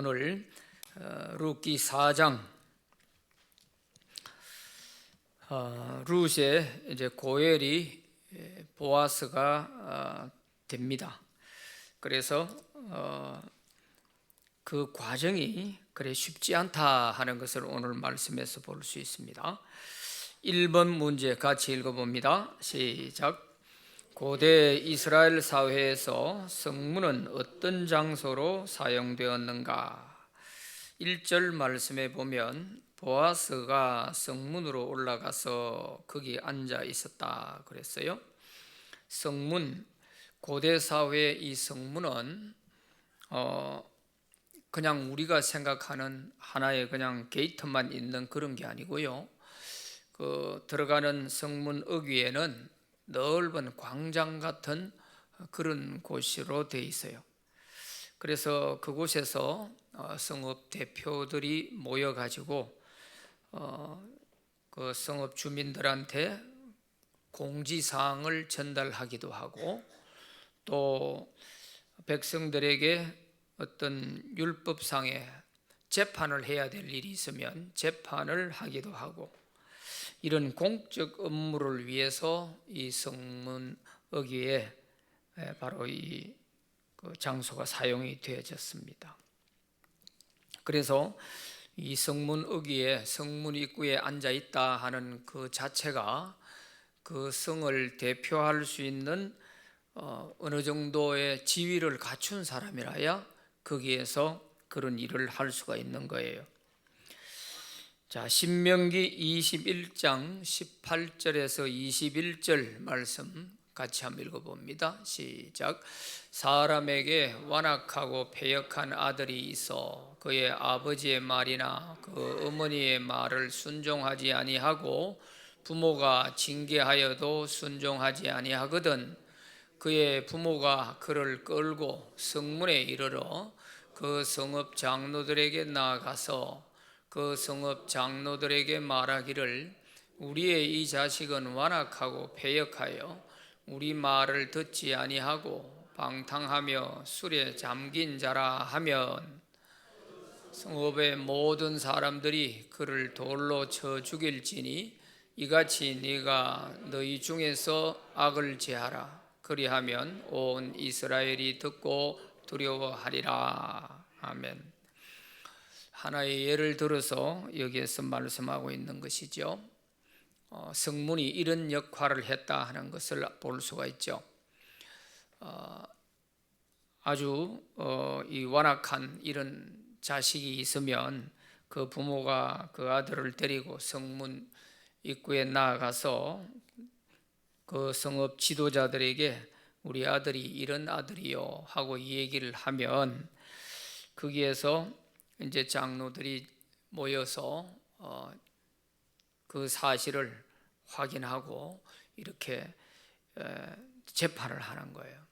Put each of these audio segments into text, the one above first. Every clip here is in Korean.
오늘 룻기 4장 룻의 이제 고엘이 보아스가 됩니다. 그래서 그 과정이 그래 쉽지 않다 하는 것을 오늘 말씀에서 볼 수 있습니다. 1번 문제 같이 읽어봅니다. 시작. 고대 이스라엘 사회에서 성문은 어떤 장소로 사용되었는가? 1절 말씀에 보면 보아스가 성문으로 올라가서 거기 앉아 있었다 그랬어요. 성문, 고대 사회의 이 성문은 그냥 우리가 생각하는 하나의 그냥 게이트만 있는 그런 게 아니고요. 그 들어가는 성문 어귀에는 넓은 광장 같은 그런 곳으로 되어 있어요. 그래서 그곳에서 성읍 대표들이 모여가지고 그 성읍 주민들한테 공지사항을 전달하기도 하고, 또 백성들에게 어떤 율법상의 재판을 해야 될 일이 있으면 재판을 하기도 하고, 이런 공적 업무를 위해서 이 성문 어귀에 바로 이 장소가 사용이 되어졌습니다. 그래서 이 성문 어귀에, 성문 입구에 앉아 있다 하는 그 자체가 그 성을 대표할 수 있는 어느 정도의 지위를 갖춘 사람이라야 거기에서 그런 일을 할 수가 있는 거예요. 자, 신명기 21장 18절에서 21절 말씀 같이 한번 읽어봅니다. 시작. 사람에게 완악하고 패역한 아들이 있어 그의 아버지의 말이나 그 어머니의 말을 순종하지 아니하고 부모가 징계하여도 순종하지 아니하거든 그의 부모가 그를 끌고 성문에 이르러 그 성읍 장로들에게 나아가서 그 성읍 장로들에게 말하기를 우리의 이 자식은 완악하고 패역하여 우리 말을 듣지 아니하고 방탕하며 술에 잠긴 자라 하면 성읍의 모든 사람들이 그를 돌로 쳐 죽일지니 이같이 네가 너희 중에서 악을 제하라. 그리하면 온 이스라엘이 듣고 두려워하리라. 아멘. 하나의 예를 들어서 여기에서 말씀하고 있는 것이죠. 성문이 이런 역할을 했다 하는 것을 볼 수가 있죠. 아주 이 완악한 이런 자식이 있으면 그 부모가 그 아들을 데리고 성문 입구에 나아가서 그 성읍 지도자들에게 우리 아들이 이런 아들이요 하고 이 얘기를 하면 거기에서 이제 장로들이 모여서 그 사실을 확인하고 이렇게 재판을 하는 거예요.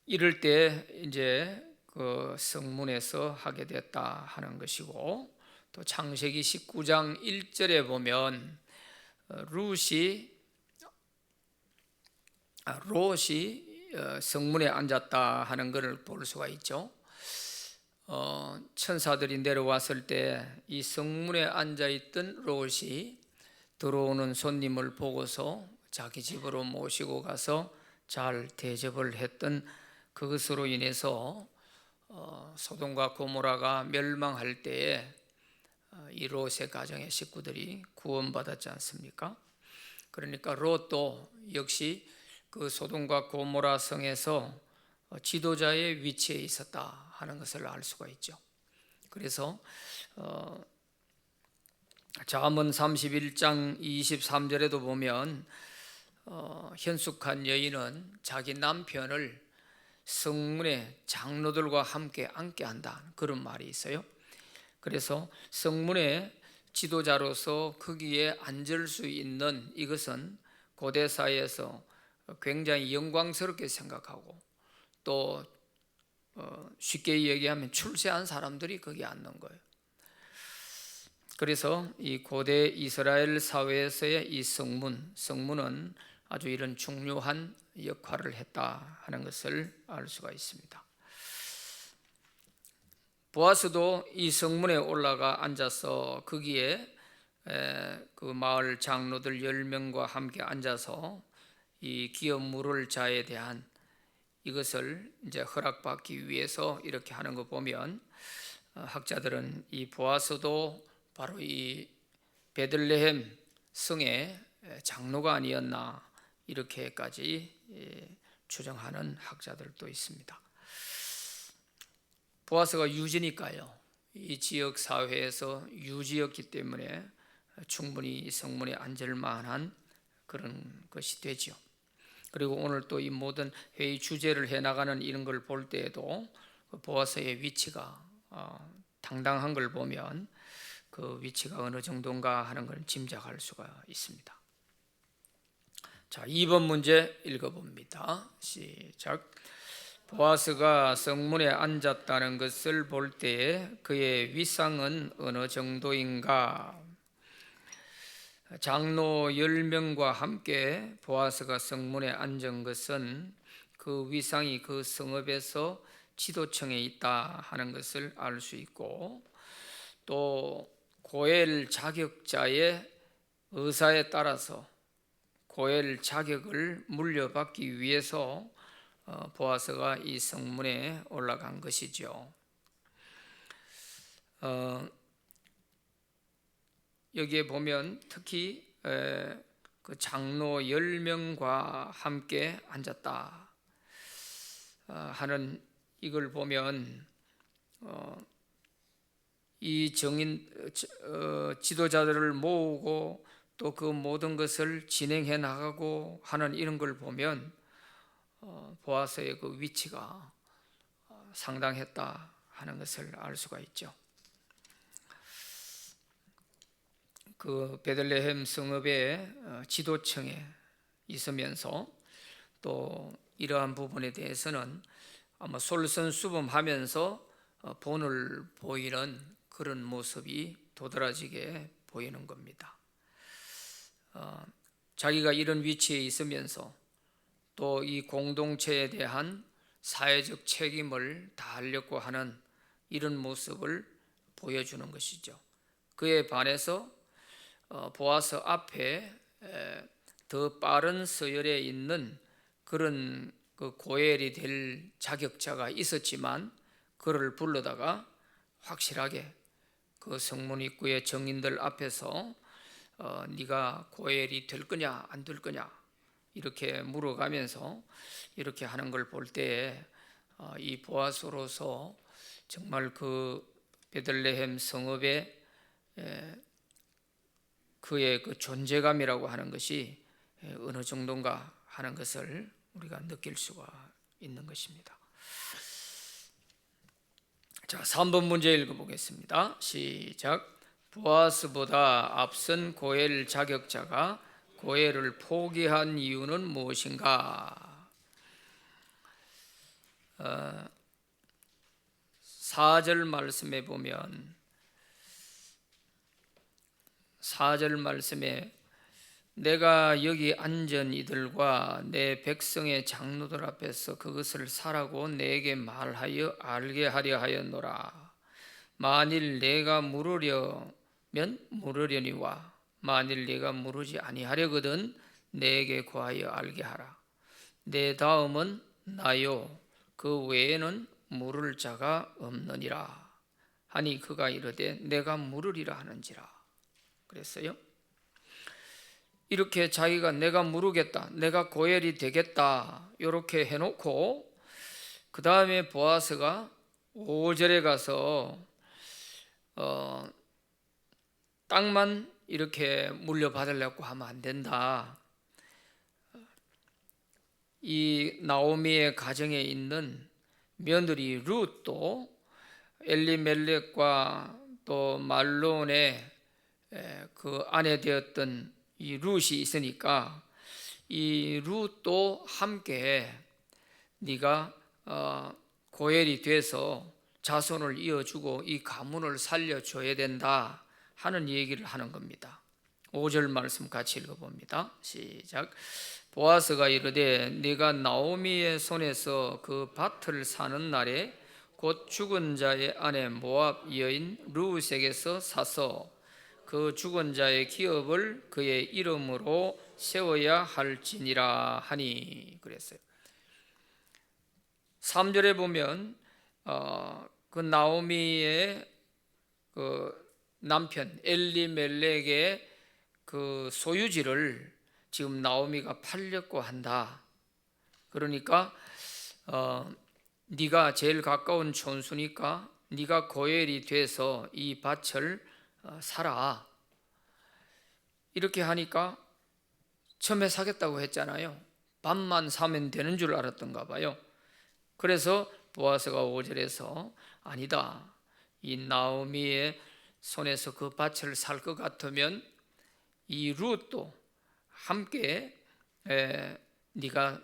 이럴 때 이제 그 성문에서 하게 됐다 하는 것이고, 또 창세기 19장 1절에 보면 롯이 성문에 앉았다 하는 것을 볼 수가 있죠. 천사들이 내려왔을 때 이 성문에 앉아있던 롯이 들어오는 손님을 보고서 자기 집으로 모시고 가서 잘 대접을 했던 그것으로 인해서 소돔과 고모라가 멸망할 때에 이 롯의 가정의 식구들이 구원받았지 않습니까? 그러니까 롯도 역시 그 소돔과 고모라 성에서 지도자의 위치에 있었다 하는 것을 알 수가 있죠. 그래서 잠언 31장 23절에도 보면 현숙한 여인은 자기 남편을 성문의 장로들과 함께 앉게 한다 그런 말이 있어요. 그래서 성문의 지도자로서 거기에 앉을 수 있는 이것은 고대 사회에서 굉장히 영광스럽게 생각하고, 또 쉽게 얘기하면 출세한 사람들이 거기 앉는 거예요. 그래서 이 고대 이스라엘 사회에서의 이 성문은 아주 이런 중요한 역할을 했다 하는 것을 알 수가 있습니다. 보아스도 이 성문에 올라가 앉아서 거기에 그 마을 장로들 10명과 함께 앉아서 이 기업 물을 자에 대한 이것을 이제 허락받기 위해서 이렇게 하는 거 보면 학자들은 이 보아스도 바로 이 베들레헴 성의 장로가 아니었나 이렇게까지 추정하는 학자들도 있습니다. 보아스가 유지니까요. 이 지역 사회에서 유지였기 때문에 충분히 성문에 앉을 만한 그런 것이 되지요. 그리고 오늘 또 이 모든 회의 주제를 해나가는 이런 걸 볼 때에도 보아스의 위치가 당당한 걸 보면 그 위치가 어느 정도인가 하는 걸 짐작할 수가 있습니다. 자, 2번 문제 읽어봅니다. 시작. 보아스가 성문에 앉았다는 것을 볼 때에 그의 위상은 어느 정도인가? 장로 10명과 함께 보아스가 성문에 앉은 것은 그 위상이 그 성읍에서 지도층에 있다 하는 것을 알 수 있고, 또 고엘 자격자의 의사에 따라서 고엘 자격을 물려받기 위해서 보아스가 이 성문에 올라간 것이죠. 여기에 보면 특히 그 장로 10명과 함께 앉았다 하는 이걸 보면 이 정인 지도자들을 모으고 또 그 모든 것을 진행해 나가고 하는 이런 걸 보면 보아스의 그 위치가 상당했다 하는 것을 알 수가 있죠. 그 베들레헴 성읍의 지도층에 있으면서 또 이러한 부분에 대해서는 아마 솔선수범하면서 본을 보이는 그런 모습이 도드라지게 보이는 겁니다. 자기가 이런 위치에 있으면서 또 이 공동체에 대한 사회적 책임을 다하려고 하는 이런 모습을 보여주는 것이죠. 그에 반해서 보아스 앞에 더 빠른 서열에 있는 그런 그 고엘이 될 자격자가 있었지만 그를 불러다가 확실하게 그 성문 입구의 정인들 앞에서 네가 고엘이 될 거냐 안 될 거냐 이렇게 물어가면서 이렇게 하는 걸 볼 때에 이 보아스로서 정말 그 베들레헴 성읍의 그의 그 존재감이라고 하는 것이 어느 정도인가 하는 것을 우리가 느낄 수가 있는 것입니다. 자, 3번 문제 읽어보겠습니다. 시작. 보아스보다 앞선 고엘 자격자가 고엘을 포기한 이유는 무엇인가? 4절 말씀에 보면 4절 말씀에 내가 여기 앉은 이들과 내 백성의 장로들 앞에서 그것을 사라고 내게 말하여 알게 하려 하였노라. 만일 내가 물으려면 물으려니와 만일 내가 물으지 아니하려거든 내게 구하여 알게 하라. 내 다음은 나요 그 외에는 물을 자가 없느니라 하니 그가 이르되 내가 물으리라 하는지라 그랬어요. 이렇게 자기가 내가 물으겠다, 내가 고엘이 되겠다 이렇게 해놓고 그 다음에 보아스가 5절에 가서 땅만 이렇게 물려받으려고 하면 안 된다. 이 나오미의 가정에 있는 며느리 룻도 엘리멜렉과 또 말론의 그 아내 되었던 이 룻이 있으니까 이 룻도 함께 네가 고엘이 돼서 자손을 이어주고 이 가문을 살려줘야 된다 하는 얘기를 하는 겁니다. 5절 말씀 같이 읽어봅니다. 시작. 보아스가 이르되 네가 나오미의 손에서 그 밭을 사는 날에 곧 죽은 자의 아내 모압 여인 르우색에서 사서 그 죽은 자의 기업을 그의 이름으로 세워야 할지니라 하니 그랬어요. 3절에 보면 그 나오미의 그 남편 엘리멜렉의 그 소유지를 지금 나오미가 팔려고 한다. 그러니까 네가 제일 가까운 촌수니까 네가 고엘이 돼서 이 밭을 사라. 이렇게 하니까 처음에 사겠다고 했잖아요. 밭만 사면 되는 줄 알았던가 봐요. 그래서 보아스가 5절에서 아니다. 이 나오미의 손에서 그 밭을 살 것 같으면 이 룻도 함께 네가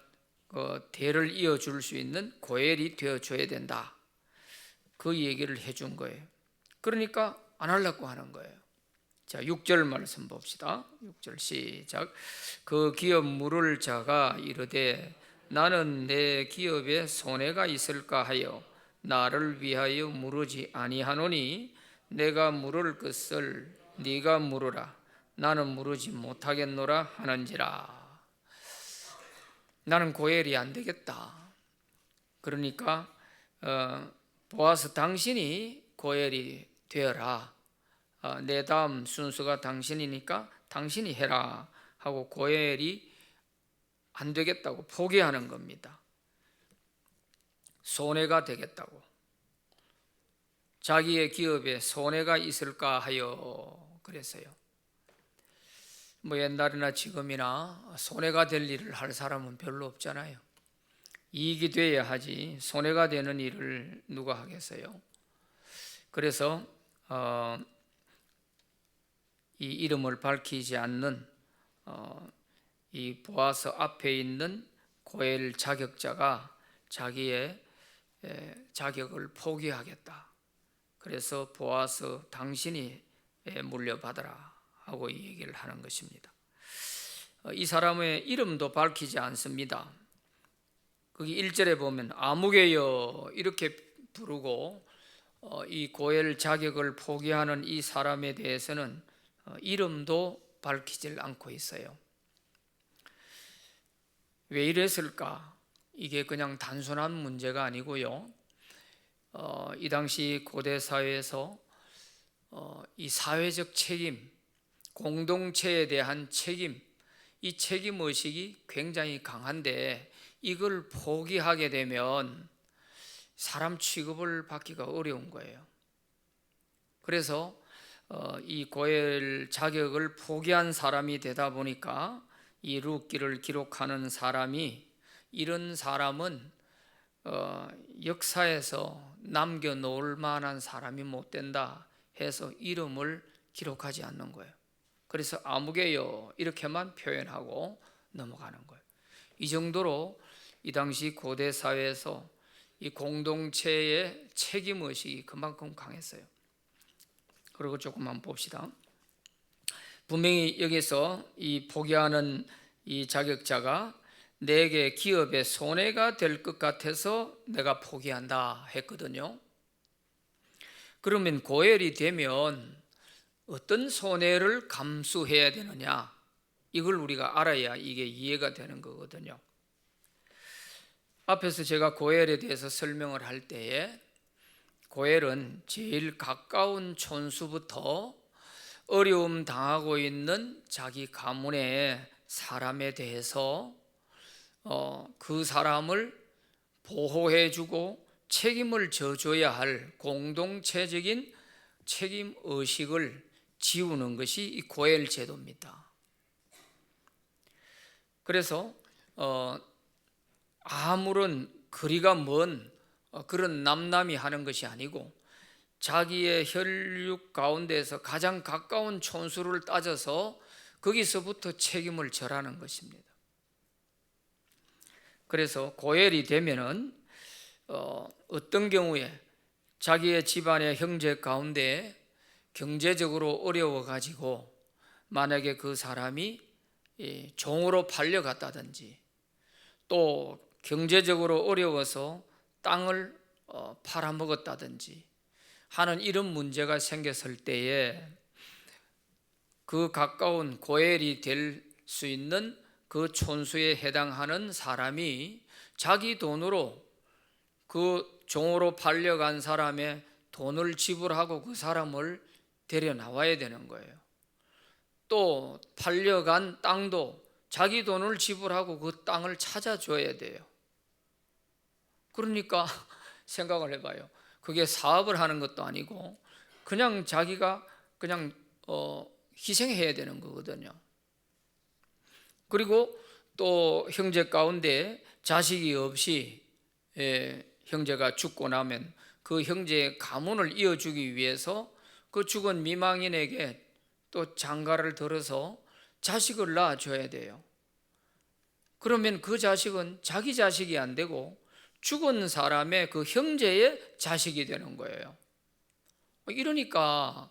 대를 이어줄 수 있는 고엘이 되어줘야 된다. 그 얘기를 해준 거예요. 그러니까 안 하려고 하는 거예요. 자, 6절 말씀 봅시다. 6절 시작. 그 기업 물을 자가 이르되 나는 내 기업에 손해가 있을까 하여 나를 위하여 물으지 아니하노니 내가 물을 것을 네가 물으라. 나는 물으지 못하겠노라 하는지라. 나는 고엘이 안 되겠다. 그러니까 보아스 당신이 고엘이 되어라. 내 다음 순서가 당신이니까 당신이 해라 하고 고엘이 안 되겠다고 포기하는 겁니다. 손해가 되겠다고. 자기의 기업에 손해가 있을까 하여 그랬어요. 뭐 옛날이나 지금이나 손해가 될 일을 할 사람은 별로 없잖아요. 이익이 돼야 하지 손해가 되는 일을 누가 하겠어요? 그래서 이 이름을 밝히지 않는 이 보아스 앞에 있는 고엘 자격자가 자기의 자격을 포기하겠다. 그래서 보아스 당신이 물려받아라 하고 이 얘기를 하는 것입니다. 이 사람의 이름도 밝히지 않습니다. 거기 1절에 보면 아무개여 이렇게 부르고 이 고엘 자격을 포기하는 이 사람에 대해서는 이름도 밝히질 않고 있어요. 왜 이랬을까? 이게 그냥 단순한 문제가 아니고요. 이 당시 고대 사회에서 이 사회적 책임, 공동체에 대한 책임, 이 책임 의식이 굉장히 강한데 이걸 포기하게 되면 사람 취급을 받기가 어려운 거예요. 그래서 이 고엘 자격을 포기한 사람이 되다 보니까 이 룻기를 기록하는 사람이 이런 사람은 역사에서 남겨놓을 만한 사람이 못 된다 해서 이름을 기록하지 않는 거예요. 그래서 아무개요 이렇게만 표현하고 넘어가는 거예요. 이 정도로 이 당시 고대 사회에서 이 공동체의 책임의식이 그만큼 강했어요. 그리고 조금만 봅시다. 분명히 여기서 이 포기하는 이 자격자가 내게 기업에 손해가 될 것 같아서 내가 포기한다 했거든요. 그러면 고엘이 되면 어떤 손해를 감수해야 되느냐, 이걸 우리가 알아야 이게 이해가 되는 거거든요. 앞에서 제가 고엘에 대해서 설명을 할 때에 고엘은 제일 가까운 촌수부터 어려움 당하고 있는 자기 가문의 사람에 대해서 그 사람을 보호해주고 책임을 져줘야 할 공동체적인 책임 의식을 지우는 것이 이 고엘 제도입니다. 그래서 아무런 거리가 먼 그런 남남이 하는 것이 아니고 자기의 혈육 가운데서 가장 가까운 촌수를 따져서 거기서부터 책임을 져라는 것입니다. 그래서 고엘이 되면은 어떤 경우에 자기의 집안의 형제 가운데 경제적으로 어려워 가지고 만약에 그 사람이 종으로 팔려갔다든지 또 경제적으로 어려워서 땅을 팔아먹었다든지 하는 이런 문제가 생겼을 때에 그 가까운 고엘이 될 수 있는 그 촌수에 해당하는 사람이 자기 돈으로 그 종으로 팔려간 사람의 돈을 지불하고 그 사람을 데려 나와야 되는 거예요. 또 팔려간 땅도 자기 돈을 지불하고 그 땅을 찾아줘야 돼요. 그러니까 생각을 해봐요. 그게 사업을 하는 것도 아니고 그냥 자기가 그냥 희생해야 되는 거거든요. 그리고 또 형제 가운데 자식이 없이 형제가 죽고 나면 그 형제의 가문을 이어주기 위해서 그 죽은 미망인에게 또 장가를 들어서 자식을 낳아줘야 돼요. 그러면 그 자식은 자기 자식이 안 되고 죽은 사람의 그 형제의 자식이 되는 거예요. 이러니까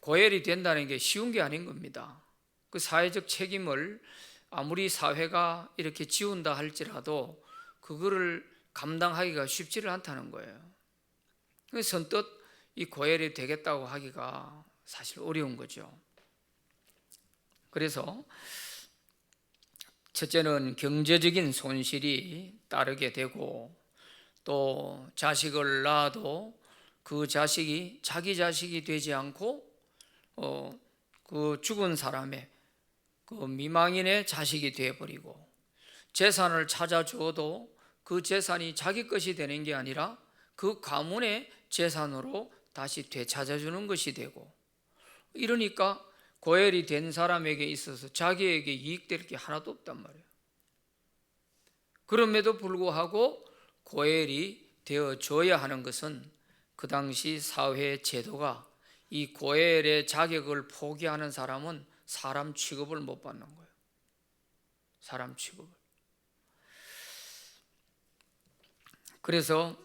고엘이 된다는 게 쉬운 게 아닌 겁니다. 그 사회적 책임을 아무리 사회가 이렇게 지운다 할지라도 그거를 감당하기가 쉽지를 않다는 거예요. 선뜻 이 고엘이 되겠다고 하기가 사실 어려운 거죠. 그래서 첫째는 경제적인 손실이 따르게 되고, 또 자식을 낳아도 그 자식이 자기 자식이 되지 않고 그 죽은 사람의 그 미망인의 자식이 되어버리고, 재산을 찾아줘도 그 재산이 자기 것이 되는 게 아니라 그 가문의 재산으로 다시 되찾아주는 것이 되고, 이러니까 고엘이 된 사람에게 있어서 자기에게 이익될 게 하나도 없단 말이에요. 그럼에도 불구하고 고엘이 되어줘야 하는 것은 그 당시 사회 제도가 이 고엘의 자격을 포기하는 사람은 사람 취급을 못 받는 거예요. 사람 취급을. 그래서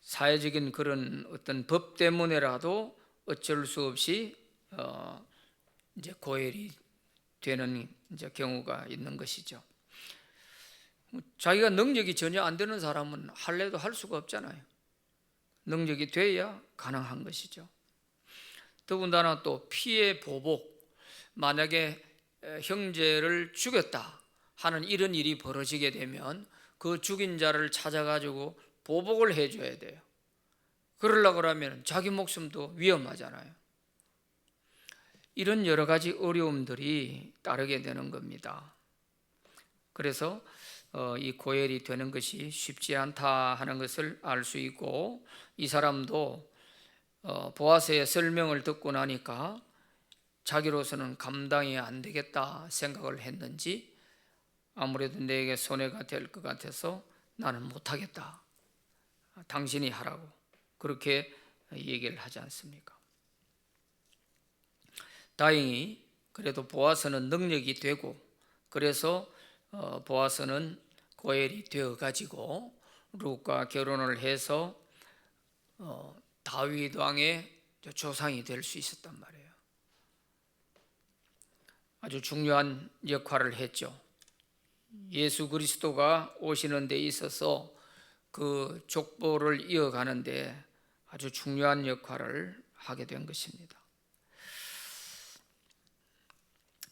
사회적인 그런 어떤 법 때문에라도 어쩔 수 없이 이제 고엘이 되는 이제 경우가 있는 것이죠. 자기가 능력이 전혀 안 되는 사람은 할래도 할 수가 없잖아요. 능력이 돼야 가능한 것이죠. 더군다나 또 피해 보복, 만약에 형제를 죽였다 하는 이런 일이 벌어지게 되면 그 죽인 자를 찾아가지고 보복을 해줘야 돼요. 그러려고 하면 자기 목숨도 위험하잖아요. 이런 여러 가지 어려움들이 따르게 되는 겁니다. 그래서 이 고엘이 되는 것이 쉽지 않다 하는 것을 알 수 있고, 이 사람도 보아스의 설명을 듣고 나니까 자기로서는 감당이 안 되겠다 생각을 했는지, 아무래도 내게 손해가 될 것 같아서 나는 못하겠다, 당신이 하라고 그렇게 얘기를 하지 않습니까? 다행히 그래도 보아스는 능력이 되고, 그래서 보아스는 고엘이 되어가지고 룻과 결혼을 해서 다윗 왕의 조상이 될 수 있었단 말이에요. 아주 중요한 역할을 했죠. 예수 그리스도가 오시는 데 있어서 그 족보를 이어가는데 아주 중요한 역할을 하게 된 것입니다.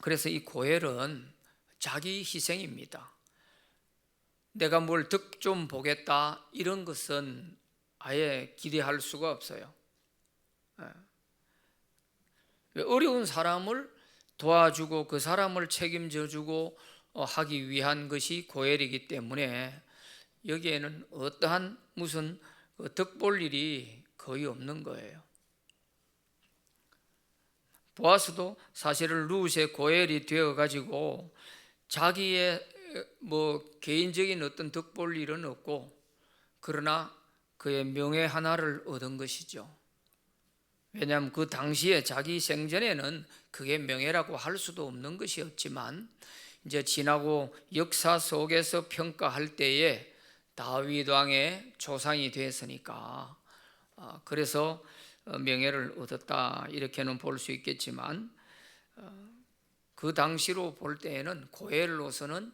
그래서 이 고엘은 자기 희생입니다. 내가 뭘 득 좀 보겠다 이런 것은 아예 기대할 수가 없어요. 어려운 사람을 도와주고 그 사람을 책임져주고 하기 위한 것이 고엘이기 때문에 여기에는 어떠한 무슨 득 볼 일이 거의 없는 거예요. 보아스도 사실은 룻의 고엘이 되어가지고 자기의 개인적인 어떤 득 볼 일은 없고, 그러나 그의 명예 하나를 얻은 것이죠. 왜냐하면 그 당시에 자기 생전에는 그게 명예라고 할 수도 없는 것이었지만, 이제 지나고 역사 속에서 평가할 때에 다윗 왕의 조상이 됐으니까 그래서 명예를 얻었다 이렇게는 볼 수 있겠지만, 그 당시로 볼 때에는 고엘로서는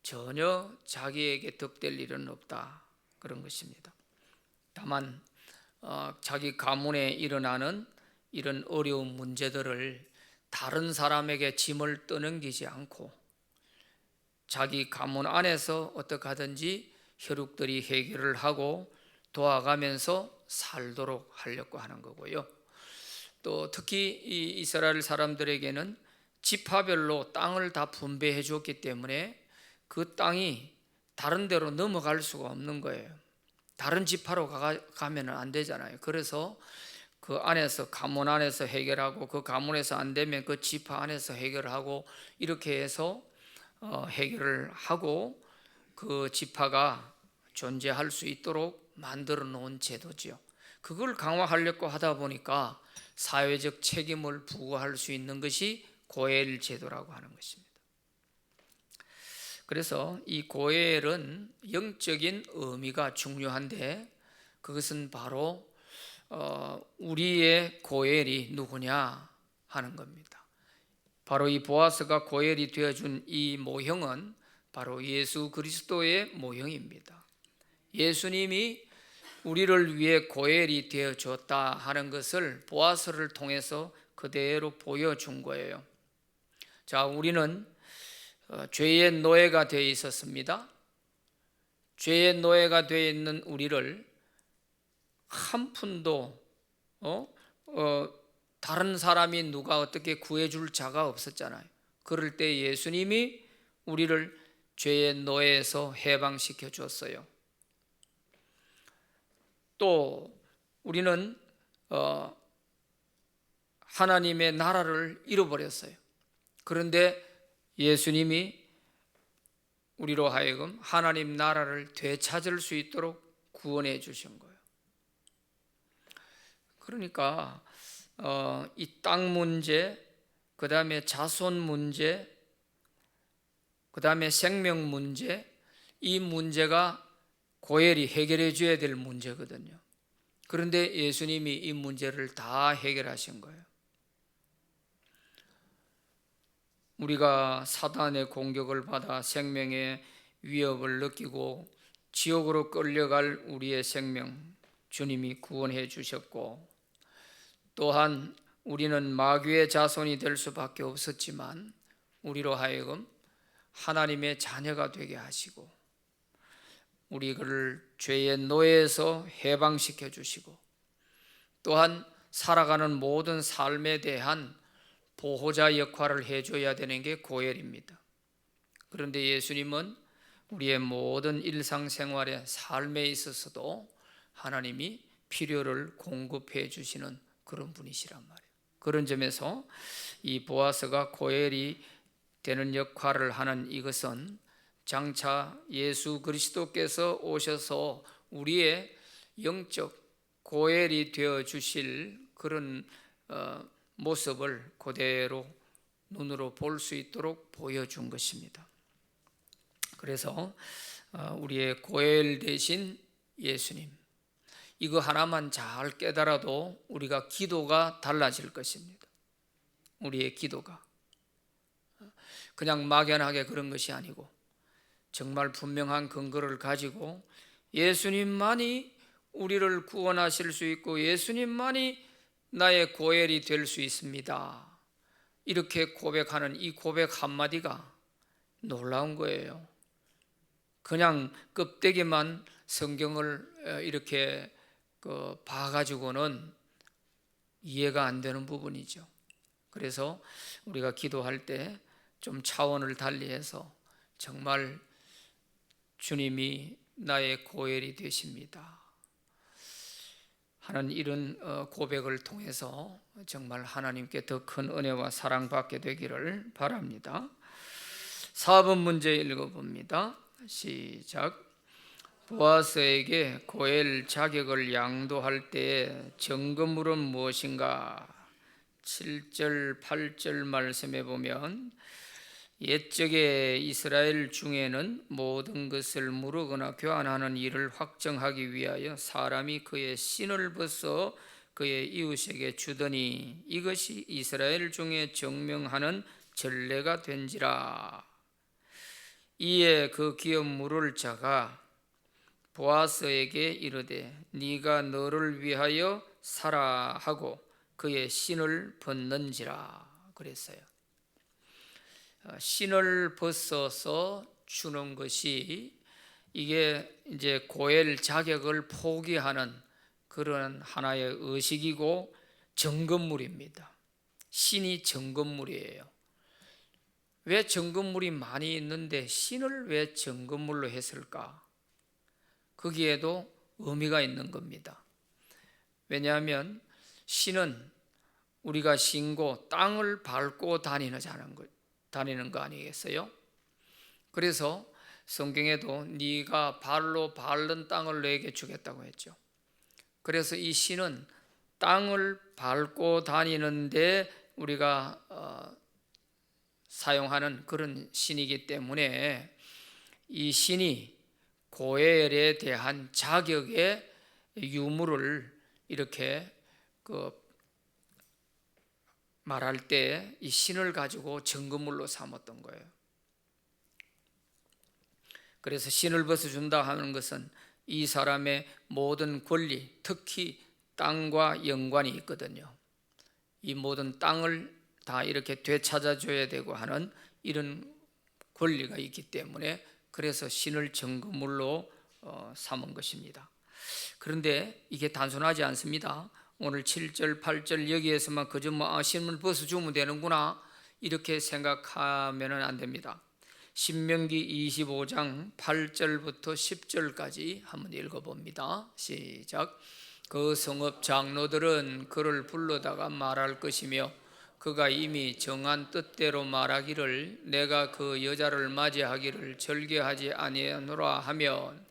전혀 자기에게 득될 일은 없다, 그런 것입니다. 다만 자기 가문에 일어나는 이런 어려운 문제들을 다른 사람에게 짐을 떠넘기지 않고 자기 가문 안에서 어떻게 하든지 혈육들이 해결을 하고 도와가면서 살도록 하려고 하는 거고요. 또 특히 이 이스라엘 사람들에게는 지파별로 땅을 다 분배해 줬기 때문에 그 땅이 다른 데로 넘어갈 수가 없는 거예요. 다른 지파로 가면 안 되잖아요. 그래서 그 안에서, 가문 안에서 해결하고, 그 가문에서 안 되면 그 지파 안에서 해결하고, 이렇게 해서 해결을 하고 그 지파가 존재할 수 있도록 만들어 놓은 제도지요. 그걸 강화하려고 하다 보니까 사회적 책임을 부과할 수 있는 것이 고엘 제도라고 하는 것입니다. 그래서 이 고엘은 영적인 의미가 중요한데, 그것은 바로 우리의 고엘이 누구냐 하는 겁니다. 바로 이 보아스가 고엘이 되어준 이 모형은 바로 예수 그리스도의 모형입니다. 예수님이 우리를 위해 고엘이 되어줬다 하는 것을 보아스를 통해서 그대로 보여준 거예요. 자, 우리는 죄의 노예가 되어 있었습니다. 죄의 노예가 되어 있는 우리를 한 푼도 다른 사람이 누가 어떻게 구해줄 자가 없었잖아요. 그럴 때 예수님이 우리를 죄의 노예에서 해방시켜 줬어요. 또 우리는 하나님의 나라를 잃어버렸어요. 그런데 예수님이 우리로 하여금 하나님 나라를 되찾을 수 있도록 구원해 주신 거예요. 그러니까 이 땅 문제, 그 다음에 자손 문제, 그 다음에 생명 문제, 이 문제가 고엘이 해결해 줘야 될 문제거든요. 그런데 예수님이 이 문제를 다 해결하신 거예요. 우리가 사단의 공격을 받아 생명의 위협을 느끼고 지옥으로 끌려갈 우리의 생명, 주님이 구원해 주셨고, 또한 우리는 마귀의 자손이 될 수밖에 없었지만 우리로 하여금 하나님의 자녀가 되게 하시고, 우리를 죄의 노예에서 해방시켜 주시고, 또한 살아가는 모든 삶에 대한 보호자 역할을 해줘야 되는 게 고엘입니다. 그런데 예수님은 우리의 모든 일상생활의 삶에 있어서도 하나님이 필요를 공급해 주시는 그런 분이시란 말이에요. 그런 점에서 이 보아스가 고엘이 되는 역할을 하는 이것은 장차 예수 그리스도께서 오셔서 우리의 영적 고엘이 되어 주실 그런 모습을 그대로 눈으로 볼 수 있도록 보여준 것입니다. 그래서 우리의 고엘 대신 예수님, 이거 하나만 잘 깨달아도 우리가 기도가 달라질 것입니다. 우리의 기도가 그냥 막연하게 그런 것이 아니고 정말 분명한 근거를 가지고 예수님만이 우리를 구원하실 수 있고 예수님만이 나의 고엘이 될 수 있습니다, 이렇게 고백하는 이 고백 한마디가 놀라운 거예요. 그냥 껍데기만 성경을 이렇게 봐가지고는 이해가 안 되는 부분이죠. 그래서 우리가 기도할 때 좀 차원을 달리해서 정말 주님이 나의 고엘이 되십니다 하는 이런 고백을 통해서 정말 하나님께 더 큰 은혜와 사랑받게 되기를 바랍니다. 4번 문제 읽어봅니다. 시작. 보아스에게 고엘 자격을 양도할 때 정금물은 무엇인가? 7절 8절 말씀에 보면 옛적에 이스라엘 중에는 모든 것을 무르거나 교환하는 일을 확정하기 위하여 사람이 그의 신을 벗어 그의 이웃에게 주더니 이것이 이스라엘 중에 정명하는 전례가 된지라. 이에 그 기업 물을 자가 보아스에게 이르되 네가 너를 위하여 사라 하고 그의 신을 벗는지라 그랬어요. 신을 벗어서 주는 것이 이게 이제 고엘 자격을 포기하는 그런 하나의 의식이고 정금물입니다. 신이 정금물이에요. 왜 정금물이 많이 있는데 신을 왜 정금물로 했을까? 거기에도 의미가 있는 겁니다. 왜냐하면 신은 우리가 신고 땅을 밟고 다니는 거 아니겠어요? 그래서 성경에도 네가 발로 밟는 땅을 내게 주겠다고 했죠. 그래서 이 신은 땅을 밟고 다니는데 우리가 사용하는 그런 신이기 때문에 이 신이 고엘에 대한 자격의 유무를 이렇게 말할 때 이 신을 가지고 증거물로 삼았던 거예요. 그래서 신을 벗어준다 하는 것은 이 사람의 모든 권리, 특히 땅과 연관이 있거든요. 이 모든 땅을 다 이렇게 되찾아줘야 되고 하는 이런 권리가 있기 때문에 그래서 신을 증거물로 삼은 것입니다. 그런데 이게 단순하지 않습니다. 오늘 7절, 8절 여기에서만 그저 신을 벗어주면 되는구나 이렇게 생각하면 안 됩니다. 신명기 25장 8절부터 10절까지 한번 읽어봅니다. 시작. 그 성읍 장로들은 그를 불러다가 말할 것이며 그가 이미 정한 뜻대로 말하기를 내가 그 여자를 맞이하기를 절개하지 아니하노라 하면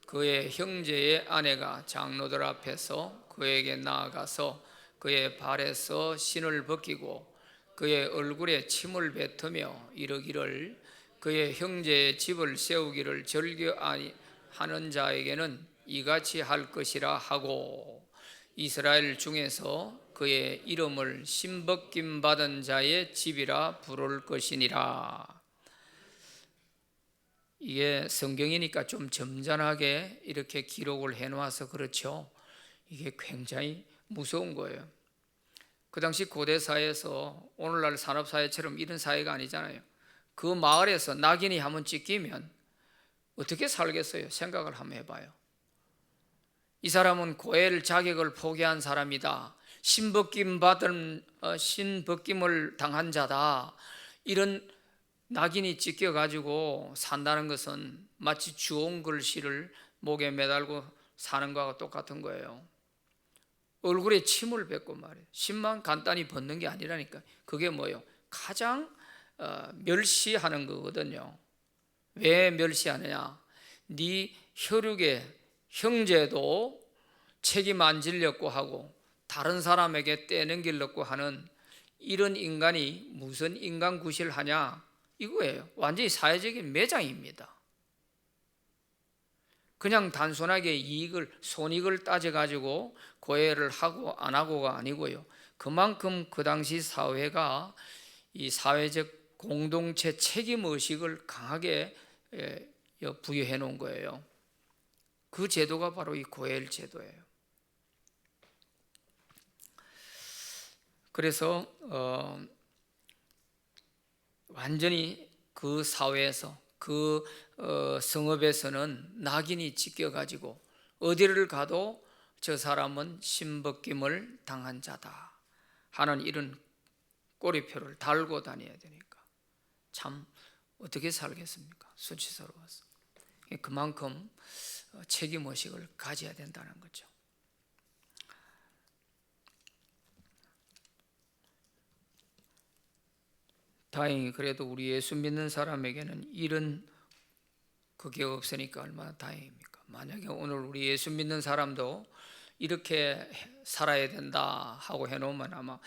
그의 형제의 아내가 장로들 앞에서 그에게 나아가서 그의 발에서 신을 벗기고 그의 얼굴에 침을 뱉으며 이르기를 그의 형제의 집을 세우기를 절개하는 자에게는 이같이 할 것이라 하고 이스라엘 중에서 그의 이름을 신벗김 받은 자의 집이라 부를 것이니라. 이게 성경이니까 좀 점잖하게 이렇게 기록을 해놓아서 그렇죠. 이게 굉장히 무서운 거예요. 그 당시 고대 사회에서 오늘날 산업 사회처럼 이런 사회가 아니잖아요. 그 마을에서 낙인이 한번 찍히면 어떻게 살겠어요? 생각을 한번 해봐요. 이 사람은 고엘 자격을 포기한 사람이다. 신벗김을 당한 자다. 이런 낙인이 찍혀가지고 산다는 것은 마치 주홍 글씨를 목에 매달고 사는 거하고 똑같은 거예요. 얼굴에 침을 뱉고 말이에요. 신만 간단히 벗는 게 아니라니까. 그게 뭐예요? 가장 멸시하는 거거든요. 왜 멸시하느냐? 네 혈육의 형제도 책임 안 지려고 하고 다른 사람에게 떼넘기려고 하는 이런 인간이 무슨 인간 구실하냐 이거예요. 완전히 사회적인 매장입니다. 그냥 단순하게 손익을 따져가지고 고해를 하고 안 하고가 아니고요. 그만큼 그 당시 사회가 이 사회적 공동체 책임의식을 강하게 부여해 놓은 거예요. 그 제도가 바로 이 고엘 제도예요. 그래서 완전히 그 사회에서 그 성읍에서는 낙인이 찍혀가지고 어디를 가도 저 사람은 신벗김을 당한 자다 하는 이런 꼬리표를 달고 다녀야 되니까 참 어떻게 살겠습니까? 수치스러워서. 그만큼 책임의식을 가져야 된다는 거죠. 다행히 그래도 우리 예수 믿는 사람에게는 이런 그게 없으니까 얼마나 다행입니까? 만약에 오늘 우리 예수 믿는 사람도 이렇게 살아야 된다 하고 해놓으면 아마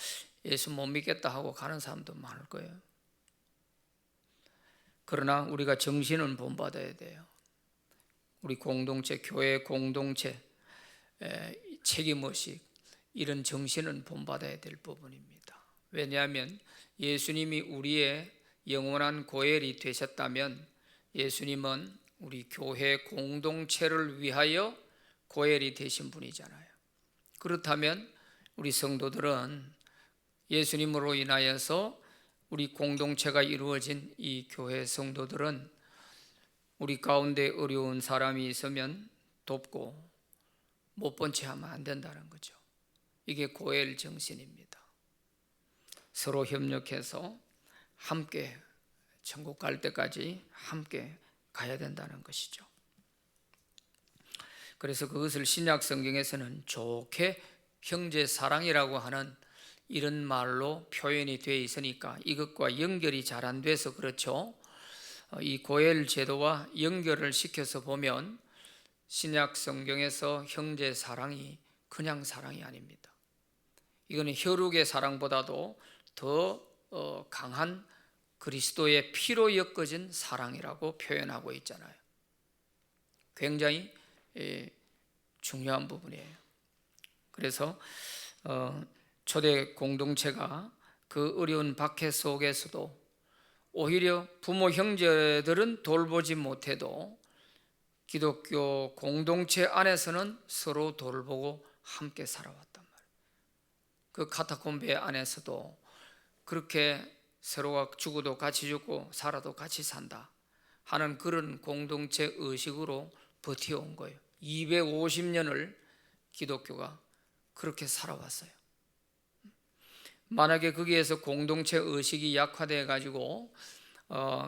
예수 못 믿겠다 하고 가는 사람도 많을 거예요. 그러나 우리가 정신은 본받아야 돼요. 우리 공동체, 교회 공동체 책임의식 이런 정신은 본받아야 될 부분입니다. 왜냐하면 예수님이 우리의 영원한 고엘이 되셨다면 예수님은 우리 교회 공동체를 위하여 고엘이 되신 분이잖아요. 그렇다면 우리 성도들은 예수님으로 인하여서 우리 공동체가 이루어진 이 교회 성도들은 우리 가운데 어려운 사람이 있으면 돕고 못 본 채 하면 안 된다는 거죠. 이게 고엘 정신입니다. 서로 협력해서 함께 천국 갈 때까지 함께 가야 된다는 것이죠. 그래서 그것을 신약 성경에서는 좋게 형제 사랑이라고 하는 이런 말로 표현이 되어 있으니까 이것과 연결이 잘 안 돼서 그렇죠. 이 고엘 제도와 연결을 시켜서 보면 신약 성경에서 형제 사랑이 그냥 사랑이 아닙니다. 이거는 혈육의 사랑보다도 더 강한 그리스도의 피로 엮어진 사랑이라고 표현하고 있잖아요. 굉장히 중요한 부분이에요. 그래서 초대 공동체가 그 어려운 박해 속에서도 오히려 부모 형제들은 돌보지 못해도 기독교 공동체 안에서는 서로 돌보고 함께 살아왔단 말이에요. 그 카타콤베 안에서도 그렇게 서로가 죽어도 같이 죽고 살아도 같이 산다 하는 그런 공동체 의식으로 버텨온 거예요. 250년을 기독교가 그렇게 살아왔어요. 만약에 거기에서 공동체 의식이 약화되어 가지고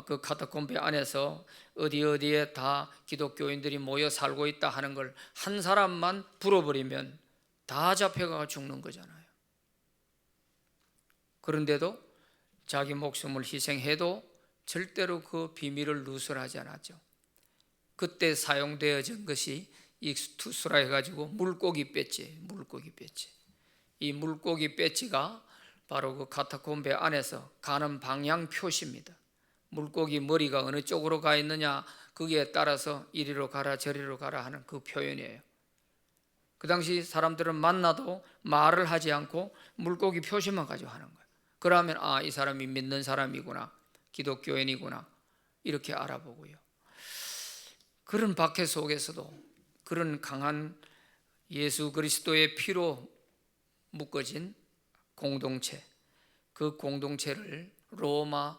그 카타콤베 안에서 어디에 다 기독교인들이 모여 살고 있다 하는 걸 한 사람만 불어버리면 다 잡혀가 죽는 거잖아요. 그런데도 자기 목숨을 희생해도 절대로 그 비밀을 누설하지 않았죠. 그때 사용되어진 것이 익스투스라 해가지고 물고기 배지. 이 물고기 배지가 바로 그 카타콤베 안에서 가는 방향 표시입니다. 물고기 머리가 어느 쪽으로 가 있느냐 거기에 따라서 이리로 가라 저리로 가라 하는 그 표현이에요. 그 당시 사람들은 만나도 말을 하지 않고 물고기 표시만 가지고 하는 거예요. 그러면 이 사람이 믿는 사람이구나, 기독교인이구나 이렇게 알아보고요. 그런 박해 속에서도 그런 강한 예수 그리스도의 피로 묶어진 공동체, 그 공동체를 로마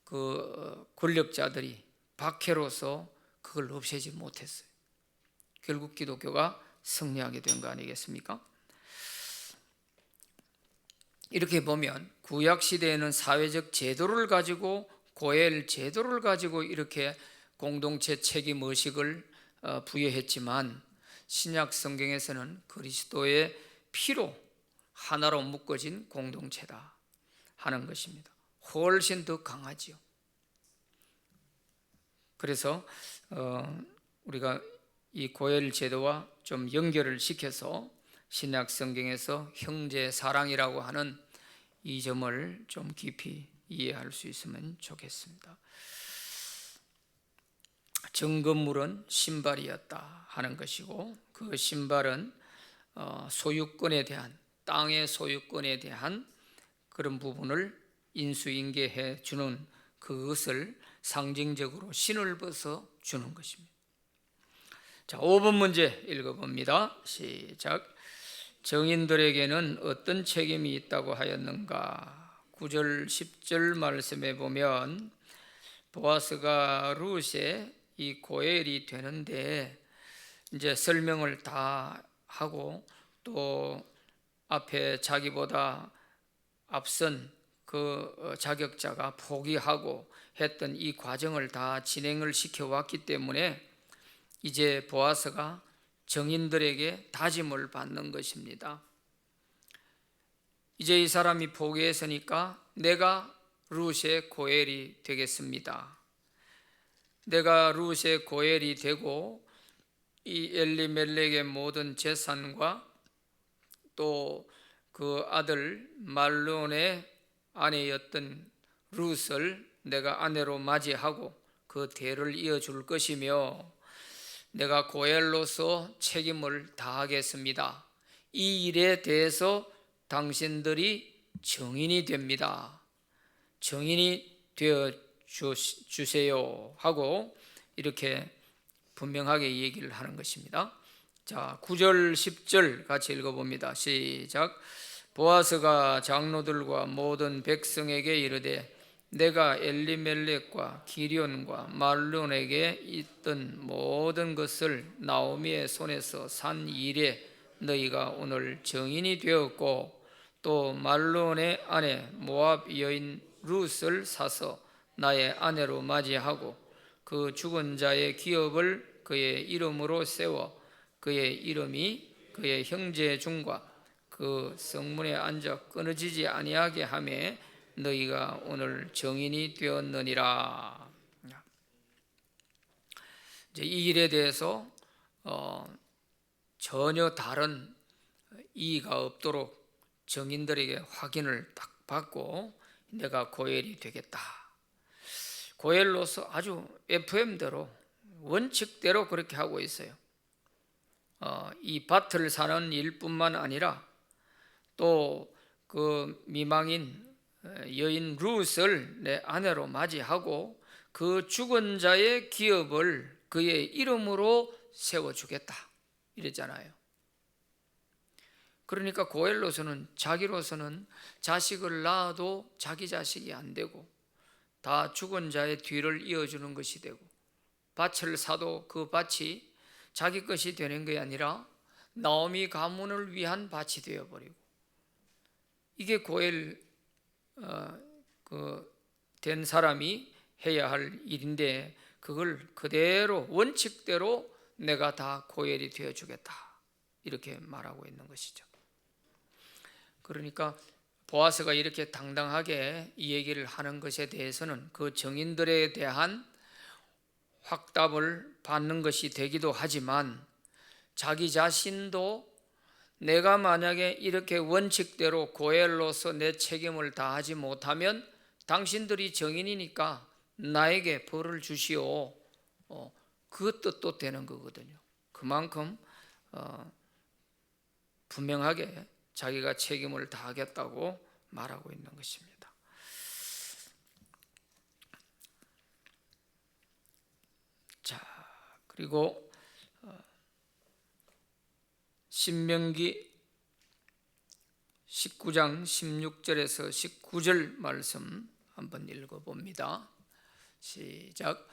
그 권력자들이 박해로서 그걸 없애지 못했어요. 결국 기독교가 승리하게 된 거 아니겠습니까? 이렇게 보면 구약 시대에는 사회적 제도를 가지고 고엘 제도를 가지고 이렇게 공동체 책임 의식을 부여했지만 신약 성경에서는 그리스도의 피로 하나로 묶어진 공동체다 하는 것입니다. 훨씬 더 강하지요. 그래서 우리가 이 고엘 제도와 좀 연결을 시켜서 신약 성경에서 형제 사랑이라고 하는 이 점을 좀 깊이 이해할 수 있으면 좋겠습니다. 정건물은 신발이었다 하는 것이고 그 신발은 소유권에 대한 땅의 소유권에 대한 그런 부분을 인수인계해 주는 그것을 상징적으로 신을 벗어 주는 것입니다. 자, 5번 문제 읽어봅니다. 시작. 정인들에게는 어떤 책임이 있다고 하였는가? 9절 10절 말씀에 보면 보아스가 룻의 이 고엘이 되는데 이제 설명을 다 하고 또 앞에 자기보다 앞선 그 자격자가 포기하고 했던 이 과정을 다 진행을 시켜왔기 때문에 이제 보아스가 정인들에게 다짐을 받는 것입니다. 이제 이 사람이 포기했으니까 내가 룻의 고엘이 되겠습니다. 내가 룻의 고엘이 되고 이 엘리멜렉의 모든 재산과 또 그 아들 말론의 아내였던 룻을 내가 아내로 맞이하고 그 대를 이어줄 것이며 내가 고엘로서 책임을 다하겠습니다. 이 일에 대해서 당신들이 증인이 됩니다. 증인이 되어 주세요 하고 이렇게 분명하게 얘기를 하는 것입니다. 자, 9절 10절 같이 읽어봅니다. 시작. 보아스가 장로들과 모든 백성에게 이르되 내가 엘리멜렉과 기련과 말론에게 있던 모든 것을 나오미의 손에서 산 이래 너희가 오늘 증인이 되었고 또 말론의 아내 모압 여인 룻을 사서 나의 아내로 맞이하고 그 죽은 자의 기업을 그의 이름으로 세워 그의 이름이 그의 형제 중과 그 성문에 앉아 끊어지지 아니하게 하매 너희가 오늘 증인이 되었느니라. 이제 이 일에 대해서 전혀 다른 이의가 없도록 증인들에게 확인을 딱 받고 내가 고엘이 되겠다. 고엘로서 아주 FM대로 원칙대로 그렇게 하고 있어요. 이 밭을 사는 일뿐만 아니라 또 그 미망인 여인 룻을 내 아내로 맞이하고 그 죽은 자의 기업을 그의 이름으로 세워주겠다 이랬잖아요. 그러니까 고엘로서는 자기로서는 자식을 낳아도 자기 자식이 안 되고 다 죽은 자의 뒤를 이어주는 것이 되고 밭을 사도 그 밭이 자기 것이 되는 게 아니라 나오미 가문을 위한 밭이 되어버리고 이게 고엘 된 사람이 해야 할 일인데 그걸 그대로 원칙대로 내가 다 고엘이 되어주겠다 이렇게 말하고 있는 것이죠. 그러니까 보아스가 이렇게 당당하게 이 얘기를 하는 것에 대해서는 그 증인들에 대한 확답을 받는 것이 되기도 하지만 자기 자신도 내가 만약에 이렇게 원칙대로 고엘로서 내 책임을 다하지 못하면 당신들이 증인이니까 나에게 벌을 주시오. 그 뜻도 되는 거거든요. 그만큼 분명하게 자기가 책임을 다하겠다고 말하고 있는 것입니다. 자, 그리고 신명기 19장 16절에서 19절 말씀 한번 읽어봅니다. 시작.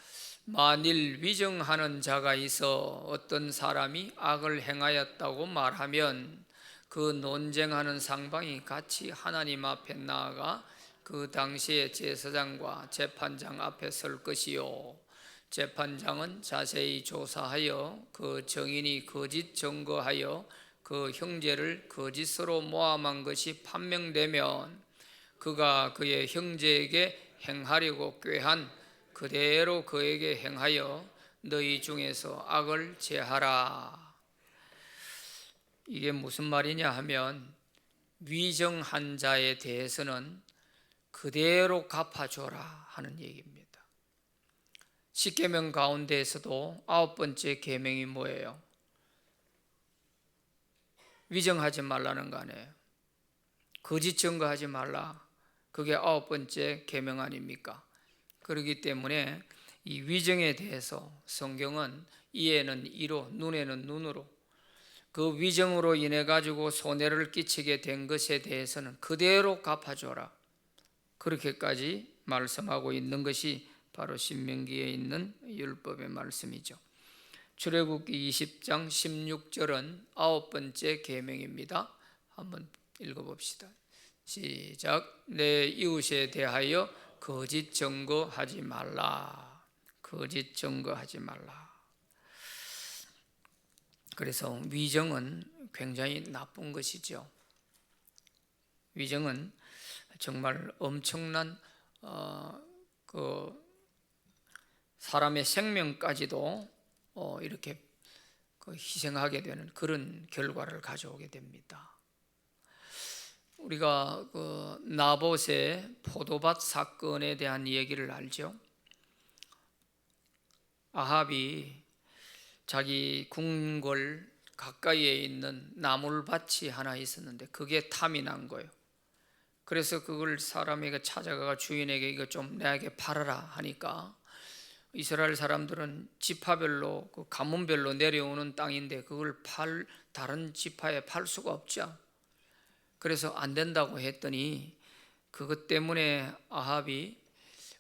만일 위정하는 자가 있어 어떤 사람이 악을 행하였다고 말하면 그 논쟁하는 상방이 같이 하나님 앞에 나아가 그 당시에 제사장과 재판장 앞에 설 것이요 재판장은 자세히 조사하여 그 증인이 거짓 증거하여 그 형제를 거짓으로 모함한 것이 판명되면 그가 그의 형제에게 행하려고 꾀한 그대로 그에게 행하여 너희 중에서 악을 제하라. 이게 무슨 말이냐 하면 위정한 자에 대해서는 그대로 갚아줘라 하는 얘기입니다. 10계명 가운데에서도 9번째 계명이 뭐예요? 위정하지 말라는 거 아니에요. 거짓 증거하지 말라. 그게 9번째 계명 아닙니까? 그렇기 때문에 이 위정에 대해서 성경은 이에는 이로 눈에는 눈으로 그 위정으로 인해 가지고 손해를 끼치게 된 것에 대해서는 그대로 갚아줘라. 그렇게까지 말씀하고 있는 것이 바로 신명기에 있는 율법의 말씀이죠. 출애굽기 20장 16절은 9번째 계명입니다. 한번 읽어봅시다. 시작. 내 이웃에 대하여 거짓 증거하지 말라. 거짓 증거하지 말라. 그래서 위정은 굉장히 나쁜 것이죠. 위정은 정말 엄청난 사람의 생명까지도 이렇게 희생하게 되는 그런 결과를 가져오게 됩니다. 우리가 나봇의 포도밭 사건에 대한 얘기를 알죠. 아합이 자기 궁궐 가까이에 있는 나물밭이 하나 있었는데 그게 탐이 난 거예요. 그래서 그걸 사람에게 찾아가 주인에게 이거 좀 내게 팔아라 하니까 이스라엘 사람들은 지파별로 그 가문별로 내려오는 땅인데 그걸 다른 지파에 팔 수가 없죠. 그래서 안 된다고 했더니 그것 때문에 아합이